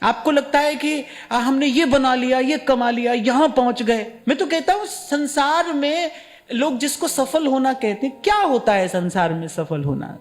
आपको लगता है कि हमने ये बना लिया, ये कमा लिया, यहां पहुंच गए। मैं तो कहता हूं संसार में लोग जिसको सफल होना कहते हैं, क्या होता है संसार में सफल होना?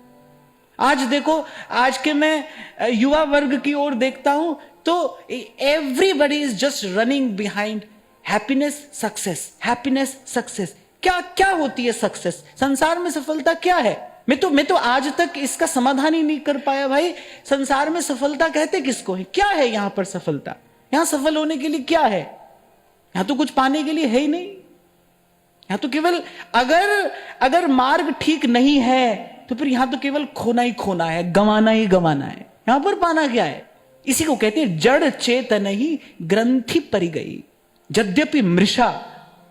आज देखो, आज के मैं युवा वर्ग की ओर देखता हूं तो everybody is just running behind happiness success, happiness success. क्या क्या होती है सक्सेस? संसार में सफलता क्या है? मैं तो आज तक इसका समाधान ही नहीं कर पाया भाई। संसार में सफलता कहते किसको है? क्या है यहां पर सफलता? यहां सफल होने के लिए क्या है? यहां तो कुछ पाने के लिए है ही नहीं। यहां तो केवल अगर मार्ग ठीक नहीं है तो फिर यहां तो केवल खोना ही खोना है, गंवाना ही गंवाना है। यहां पर पाना क्या है? इसी को कहते हैं जड़ चेतन ही ग्रंथि परी गई, यद्यपि मृषा।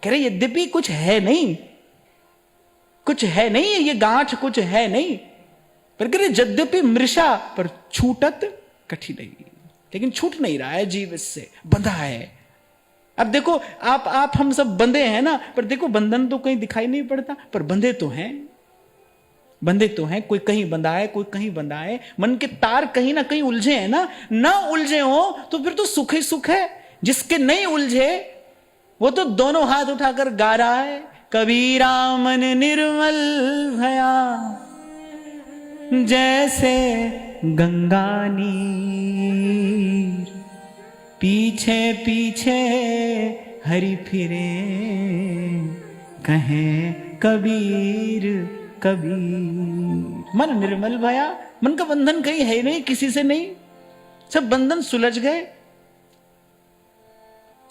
कह रहे यद्यपि कुछ है नहीं, कुछ है नहीं, ये गांठ कुछ है नहीं, पर कह रहे यद्यपि मृषा पर छूटत कठिन नहीं। लेकिन छूट नहीं रहा है जीव, इससे बंधा है। अब देखो आप हम सब बंधे हैं ना, पर देखो बंधन तो कहीं दिखाई नहीं पड़ता, पर बंधे तो हैं, बंधे तो हैं। कोई कहीं बंधा है, कोई कहीं बंधा है। मन के तार कहीं ना कहीं उलझे हैं ना उलझे हो तो फिर तो सुख ही सुख है। जिसके नहीं उलझे वो तो दोनों हाथ उठाकर गा रहा है, कबीरा मन निर्मल भया जैसे गंगा नीर, पीछे पीछे हरि फिरे कहें कबीर कबीर। मन निर्मल भया, मन का बंधन कहीं है नहीं, किसी से नहीं, सब बंधन सुलझ गए।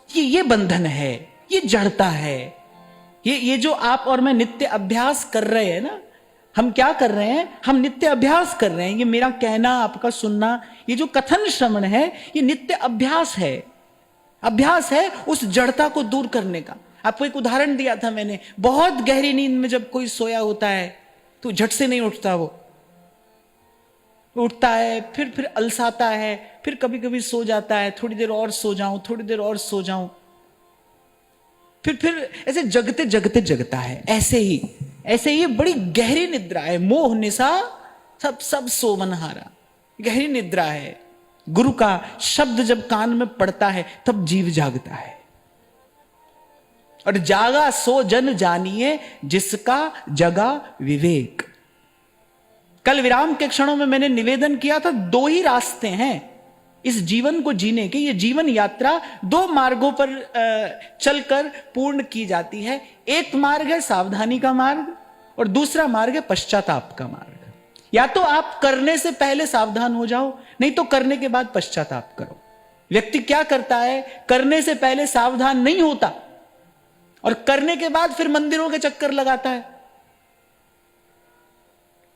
ये बंधन है, ये जड़ता है। ये जो आप और मैं नित्य अभ्यास कर रहे हैं ना, हम क्या कर रहे हैं? हम नित्य अभ्यास कर रहे हैं। ये मेरा कहना, आपका सुनना, ये जो कथन श्रवण है, ये नित्य अभ्यास है। अभ्यास है उस जड़ता को दूर करने का। आपको एक उदाहरण दिया था मैंने, बहुत गहरी नींद में जब कोई सोया होता है तो झट से नहीं उठता, वो उठता है, फिर अलसाता है, फिर कभी कभी सो जाता है, थोड़ी देर और सो जाऊं, थोड़ी देर और सो जाऊं, फिर ऐसे जगते जगते जगता है। ऐसे ही बड़ी गहरी निद्रा है। मोह निशा सब सोमनहारा, गहरी निद्रा है। गुरु का शब्द जब कान में पड़ता है तब जीव जागता है। और जागा सो जन जानिए जिसका जगा विवेक। कल विराम के क्षणों में मैंने निवेदन किया था, दो ही रास्ते हैं इस जीवन को जीने के। ये जीवन यात्रा दो मार्गों पर चलकर पूर्ण की जाती है। एक मार्ग है सावधानी का मार्ग और दूसरा मार्ग है पश्चाताप का मार्ग। या तो आप करने से पहले सावधान हो जाओ, नहीं तो करने के बाद पश्चाताप करो। व्यक्ति क्या करता है? करने से पहले सावधान नहीं होता और करने के बाद फिर मंदिरों के चक्कर लगाता है।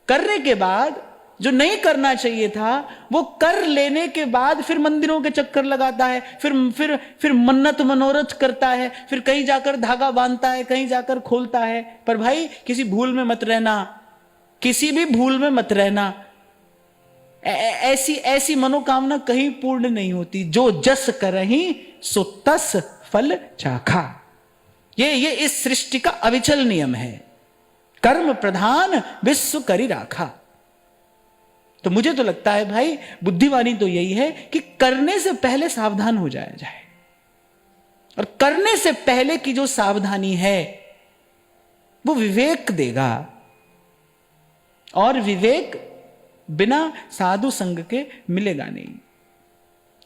करने के बाद जो नहीं करना चाहिए था वो कर लेने के बाद फिर मंदिरों के चक्कर लगाता है, फिर मन्नत मनोरथ करता है, फिर कहीं जाकर धागा बांधता है, कहीं जाकर खोलता है। पर भाई किसी भूल में मत रहना, किसी भी भूल में मत रहना। ऐसी मनोकामना कहीं पूर्ण नहीं होती। जो जस करहि सो तस फल चाखा। ये इस सृष्टि का अविचल नियम है। कर्म प्रधान विश्व करी राखा। तो मुझे तो लगता है भाई बुद्धिवानी तो यही है कि करने से पहले सावधान हो जाया जाए। और करने से पहले की जो सावधानी है वो विवेक देगा, और विवेक बिना साधु संग के मिलेगा नहीं।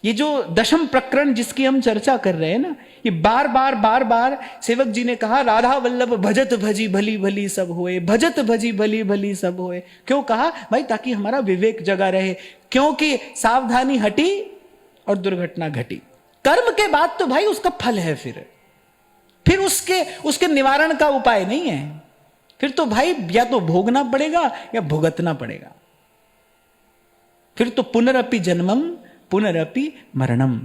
ये जो दशम प्रकरण जिसकी हम चर्चा कर रहे हैं ना, ये बार बार सेवक जी ने कहा, राधा वल्लभ भजत भजी भली भली सब होए, भजत भजी भली भली सब होए। क्यों कहा भाई? ताकि हमारा विवेक जगा रहे, क्योंकि सावधानी हटी और दुर्घटना घटी। कर्म के बाद तो भाई उसका फल है, फिर उसके निवारण का उपाय नहीं है। फिर तो भाई या तो भोगना पड़ेगा या भुगतना पड़ेगा। फिर तो पुनरपि जन्मम पुनरपि मरणम।